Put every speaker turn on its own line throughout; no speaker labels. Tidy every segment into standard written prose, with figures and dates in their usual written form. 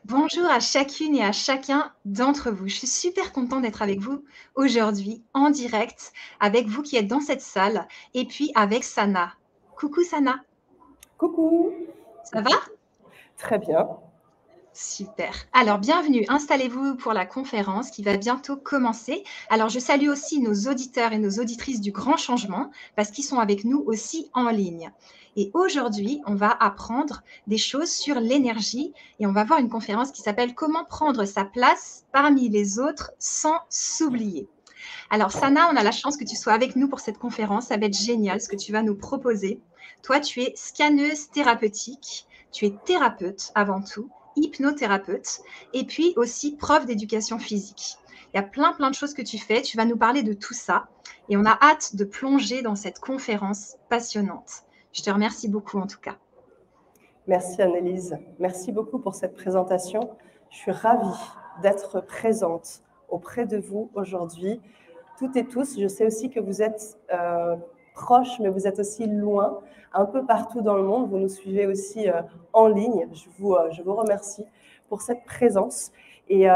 Bonjour à chacune et à chacun d'entre vous. Je suis super contente d'être avec vous aujourd'hui en direct, avec vous qui êtes dans cette salle et puis avec Sana. Coucou Sana,
Coucou,
ça va?
très bien.
Super. Alors, bienvenue. Installez-vous pour la conférence qui va bientôt commencer. Alors, je salue aussi nos auditeurs et nos auditrices du Grand Changement parce qu'ils sont avec nous aussi en ligne. Et aujourd'hui, on va apprendre des choses sur l'énergie et on va voir une conférence qui s'appelle Comment prendre sa place parmi les autres sans s'oublier. Alors, Sana, on a la chance que tu sois avec nous pour cette conférence. Ça va être génial ce que tu vas nous proposer. Toi, tu es scanneuse thérapeutique, tu es thérapeute avant tout, hypnothérapeute, et puis aussi prof d'éducation physique. Il y a plein de choses que tu fais. Tu vas nous parler de tout ça. Et on a hâte de plonger dans cette conférence passionnante. Je te remercie beaucoup en tout cas.
Merci Annelise. Merci beaucoup pour cette présentation. Je suis ravie d'être présente auprès de vous aujourd'hui, toutes et tous. Je sais aussi que vous êtes proches, mais vous êtes aussi loin, un peu partout dans le monde. Vous nous suivez aussi en ligne. Je vous remercie pour cette présence. Et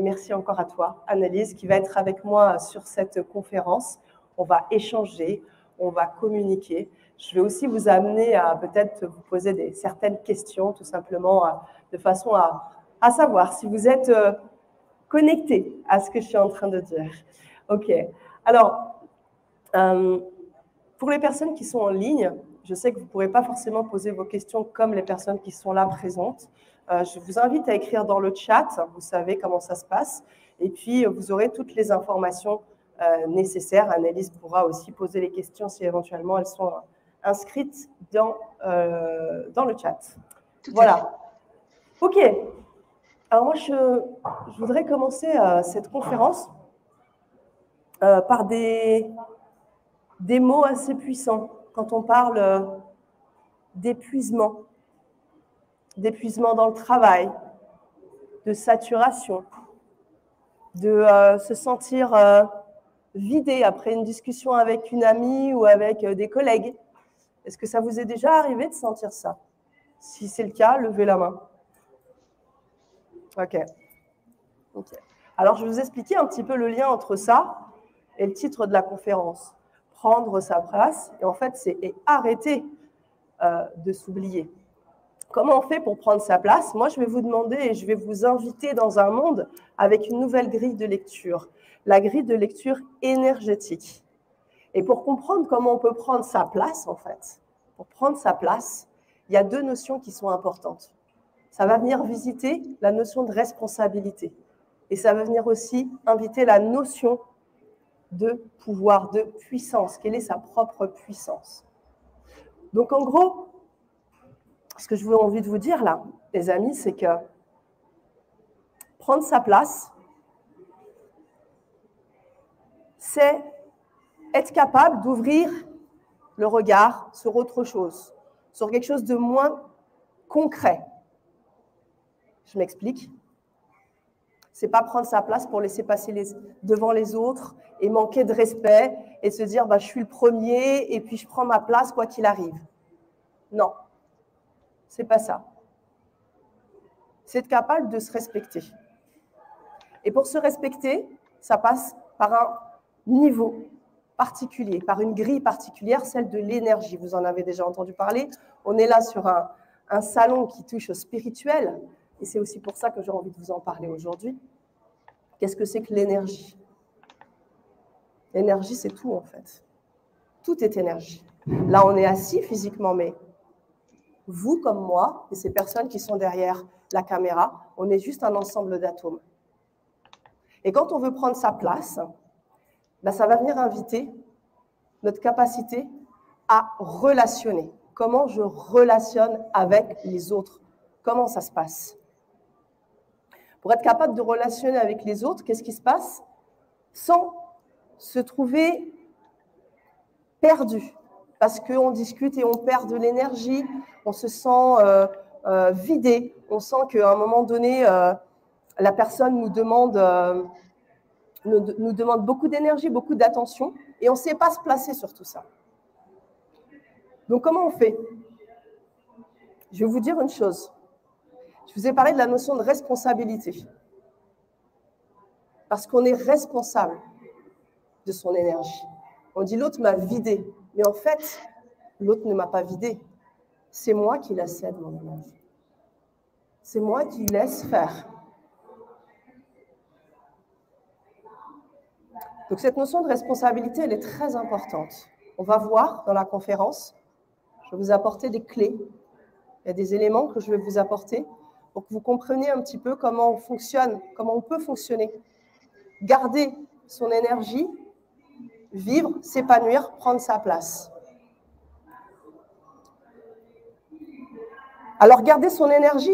merci encore à toi, Annelise, qui va être avec moi sur cette conférence. On va échanger, on va communiquer. Je vais aussi vous amener à peut-être vous poser certaines questions, tout simplement, de façon à savoir si vous êtes connecté à ce que je suis en train de dire. OK. Alors, pour les personnes qui sont en ligne, je sais que vous ne pourrez pas forcément poser vos questions comme les personnes qui sont là présentes. Je vous invite à écrire dans le chat, vous savez comment ça se passe, et puis vous aurez toutes les informations nécessaires. Annelise pourra aussi poser les questions si éventuellement elles sont inscrites dans le chat. Voilà. OK. Alors moi, je voudrais commencer cette conférence par des mots assez puissants quand on parle d'épuisement dans le travail, de saturation, de se sentir vidé après une discussion avec une amie ou avec des collègues. Est-ce que ça vous est déjà arrivé de sentir ça? Si c'est le cas, levez la main. OK. Alors, je vais vous expliquer un petit peu le lien entre ça et le titre de la conférence. Prendre sa place, et en fait, c'est arrêter de s'oublier. Comment on fait pour prendre sa place? Moi, je vais vous demander et je vais vous inviter dans un monde avec une nouvelle grille de lecture, la grille de lecture énergétique. Et pour comprendre comment on peut prendre sa place, en fait, pour prendre sa place, il y a deux notions qui sont importantes. Ça va venir visiter la notion de responsabilité. Et ça va venir aussi inviter la notion de pouvoir, de puissance. Quelle est sa propre puissance? Donc, en gros, ce que je veux envie de vous dire là, les amis, c'est que prendre sa place, c'est être capable d'ouvrir le regard sur autre chose, sur quelque chose de moins concret. Je m'explique. C'est pas prendre sa place pour laisser passer devant les autres et manquer de respect et se dire bah, je suis le premier et puis je prends ma place quoi qu'il arrive. Non, c'est pas ça. C'est être capable de se respecter. Et pour se respecter, ça passe par un niveau particulier, par une grille particulière, celle de l'énergie. Vous en avez déjà entendu parler. On est là sur un salon qui touche au spirituel, et c'est aussi pour ça que j'ai envie de vous en parler aujourd'hui. Qu'est-ce que c'est que l'énergie? L'énergie, c'est tout en fait. Tout est énergie. Là, on est assis physiquement, mais vous comme moi, et ces personnes qui sont derrière la caméra, on est juste un ensemble d'atomes. Et quand on veut prendre sa place, ben ça va venir inviter notre capacité à relationner. Comment je relationne avec les autres? Comment ça se passe? Pour être capable de relationner avec les autres, qu'est-ce qui se passe? Sans se trouver perdu, parce qu'on discute et on perd de l'énergie, on se sent vidé, on sent qu'à un moment donné, la personne nous demande beaucoup d'énergie, beaucoup d'attention, et on ne sait pas se placer sur tout ça. Donc, comment on fait? Je vais vous dire une chose. Je Je vous ai parlé de la notion de responsabilité. Parce qu'on est responsable de son énergie. On dit l'autre m'a vidé. Mais en fait, l'autre ne m'a pas vidé. C'est moi qui la cède, mon énergie. C'est moi qui laisse faire. Donc cette notion de responsabilité, elle est très importante. On va voir dans la conférence, je vais vous apporter des clés. Il y a des éléments que je vais vous apporter pour que vous compreniez un petit peu comment on fonctionne, comment on peut fonctionner. Garder son énergie, vivre, s'épanouir, prendre sa place. Alors, garder son énergie,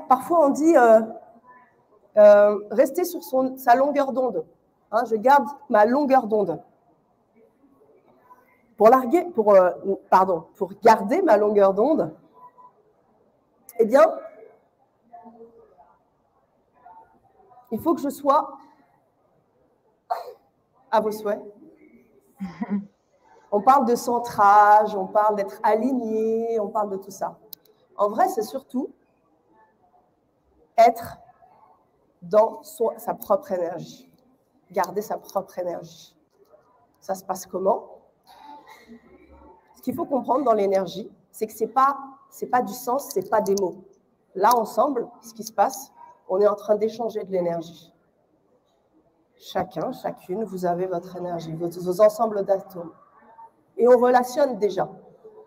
parfois on dit rester sur sa longueur d'onde. Hein, je garde ma longueur d'onde. Pour garder ma longueur d'onde, eh bien, il faut que je sois à vos souhaits. On parle de centrage, on parle d'être aligné, on parle de tout ça. En vrai, c'est surtout être dans sa propre énergie. Garder sa propre énergie. Ça se passe comment? Ce qu'il faut comprendre dans l'énergie, c'est que c'est pas du sens, c'est pas des mots. Là, ensemble, ce qui se passe, on est en train d'échanger de l'énergie. Chacun, chacune, vous avez votre énergie, vos ensembles d'atomes. Et on relationne déjà.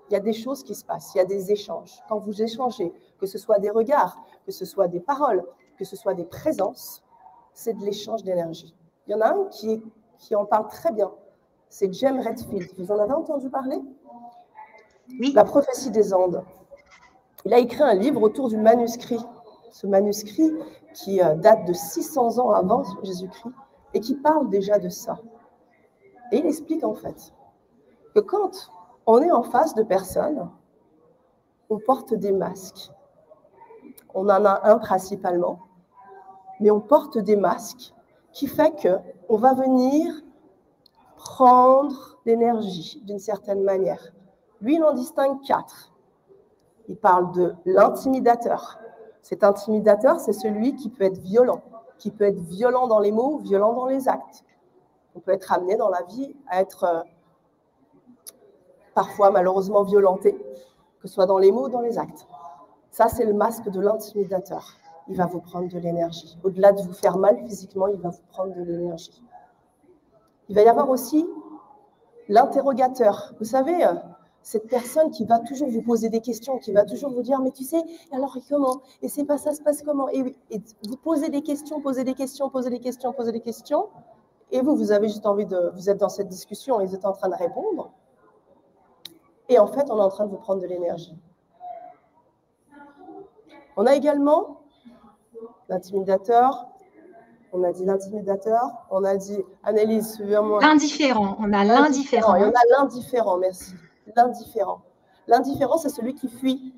Il y a des choses qui se passent, il y a des échanges. Quand vous échangez, que ce soit des regards, que ce soit des paroles, que ce soit des présences, c'est de l'échange d'énergie. Il y en a un qui en parle très bien, c'est James Redfield. Vous en avez entendu parler?
Oui.
La prophétie des Andes. Il a écrit un livre autour du manuscrit. Ce manuscrit qui date de 600 ans avant Jésus-Christ et qui parle déjà de ça. Et il explique en fait que quand on est en face de personnes, on porte des masques. On en a un principalement, mais on porte des masques qui fait qu'on va venir prendre l'énergie d'une certaine manière. Lui, il en distingue 4. Il parle de l'intimidateur. Cet intimidateur, c'est celui qui peut être violent dans les mots, violent dans les actes. On peut être amené dans la vie à être parfois malheureusement violenté, que ce soit dans les mots ou dans les actes. Ça, c'est le masque de l'intimidateur. Il va vous prendre de l'énergie. Au-delà de vous faire mal physiquement, il va vous prendre de l'énergie. Il va y avoir aussi l'interrogateur. Vous savez, cette personne qui va toujours vous poser des questions, qui va toujours vous dire « mais tu sais, alors comment? Et c'est pas ça se passe comment ?» Et vous posez des questions, et vous avez juste envie vous êtes dans cette discussion et vous êtes en train de répondre. Et en fait, on est en train de vous prendre de l'énergie. On a également l'intimidateur. On a dit l'intimidateur. On a dit, Annelise, souviens-moi.
L'indifférent. On a l'indifférent.
Il y en a l'indifférent, merci. L'indifférent. L'indifférent, c'est celui qui fuit.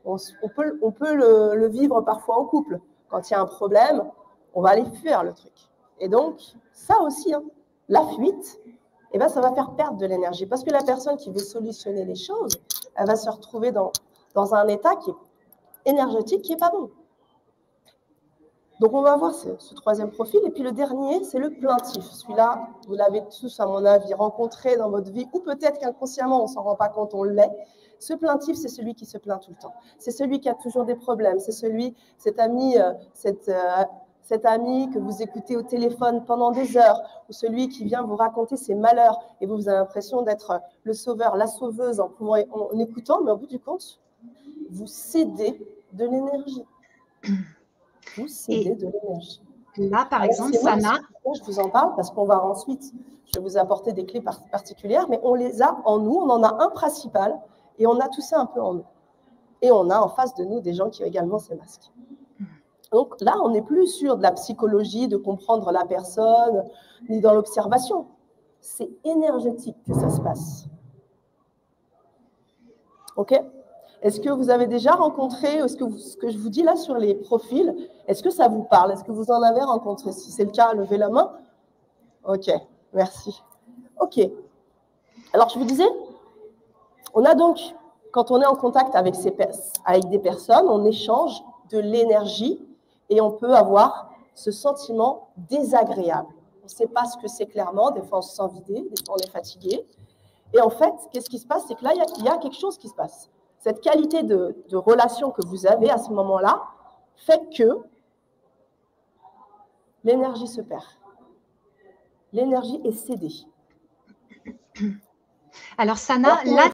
On peut le vivre parfois en couple. Quand il y a un problème, on va aller fuir le truc. Et donc, ça aussi, hein, la fuite, eh ben, ça va faire perdre de l'énergie. Parce que la personne qui veut solutionner les choses, elle va se retrouver dans un état qui est énergétique, qui n'est pas bon. Donc, on va voir ce troisième profil. Et puis, le dernier, c'est le plaintif. Celui-là, vous l'avez tous, à mon avis, rencontré dans votre vie, ou peut-être qu'inconsciemment, on ne s'en rend pas compte, on l'est. Ce plaintif, c'est celui qui se plaint tout le temps. C'est celui qui a toujours des problèmes. C'est cet ami que vous écoutez au téléphone pendant des heures, ou celui qui vient vous raconter ses malheurs, et vous avez l'impression d'être le sauveur, la sauveuse en écoutant, mais au bout du compte, vous cédez de l'énergie. Vous cédez de l'énergie.
Là, par exemple, Sana...
Je vous en parle parce qu'on va ensuite, je vais vous apporter des clés particulières, mais on les a en nous, on en a un principal, et on a tout ça un peu en nous. Et on a en face de nous des gens qui ont également ces masques. Donc là, on n'est plus sur de la psychologie, de comprendre la personne, ni dans l'observation. C'est énergétique que ça se passe. OK ? Est-ce que vous avez déjà rencontré, ce que je vous dis là sur les profils, est-ce que ça vous parle? Est-ce que vous en avez rencontré? Si c'est le cas, levez la main. OK, merci. OK. Alors, je vous disais, on a donc, quand on est en contact avec des personnes, on échange de l'énergie et on peut avoir ce sentiment désagréable. On ne sait pas ce que c'est clairement, des fois on se sent vidé, des fois on est fatigué. Et en fait, qu'est-ce qui se passe? C'est que là, il y a quelque chose qui se passe. Cette qualité de relation que vous avez à ce moment-là fait que l'énergie se perd. L'énergie est cédée.
Alors, Sana, là,